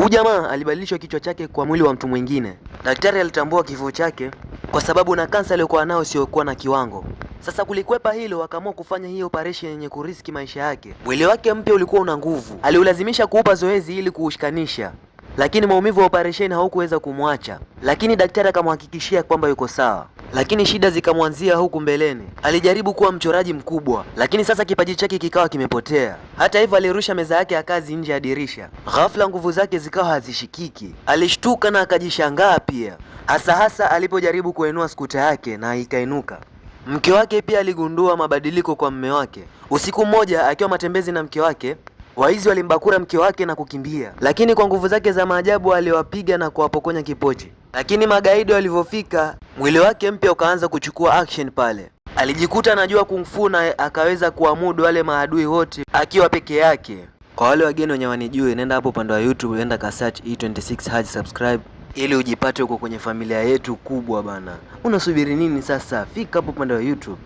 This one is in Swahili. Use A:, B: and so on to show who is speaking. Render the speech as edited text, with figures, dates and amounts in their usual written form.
A: Huyu jamaa alibadilishwa kichwa chake kwa mwili wa mtu mwingine. Daktari alitambua kifo chake kwa sababu na kansa aliyokuwa nayo siokuwa na kiwango. Sasa kulikwepa hilo, akaamua kufanya hii operation yenye kuriski maisha yake. Mwili wake mpya ulikuwa una nguvu, aliulazimisha kuupa zoezi ili kuushikanisha, lakini maumivu ya operation haukuweza kumwacha. Lakini daktari akamhakikishia kwamba yuko sawa. Lakini shida zikamwanzia huku mbeleni. Alijaribu kuwa mchoraji mkubwa, lakini sasa kipaji chake kikawa kimepotea. Hata hivyo alirusha meza yake ya kazi nje ya dirisha. Ghafla nguvu zake zikawa hazishikiki. Alishtuka na akajishangaa pia, hasa alipojaribu kuinua skuta yake na ikainuka. Mke wake pia aligundua mabadiliko kwa mume wake. Usiku mmoja akiwa matembezi na mke wake, waizi walimbakura mke wake na kukimbia, lakini kwa nguvu zake za maajabu aliwapiga na kuwapokonya kipochi. Lakini magaidi walivyofika, mwili wake mpya ukaanza kuchukua action pale. Alijikuta anajua kung fu na akaweza kuamudu wale maadui wote akiwa peke yake. Kwa wale wageni wenye wanijue, nenda hapo upande wa YouTube, nenda ka search E26 Haj, subscribe ili ujipate huko kwenye familia yetu kubwa bana. Unasubiri nini sasa? Fika hapo upande wa YouTube.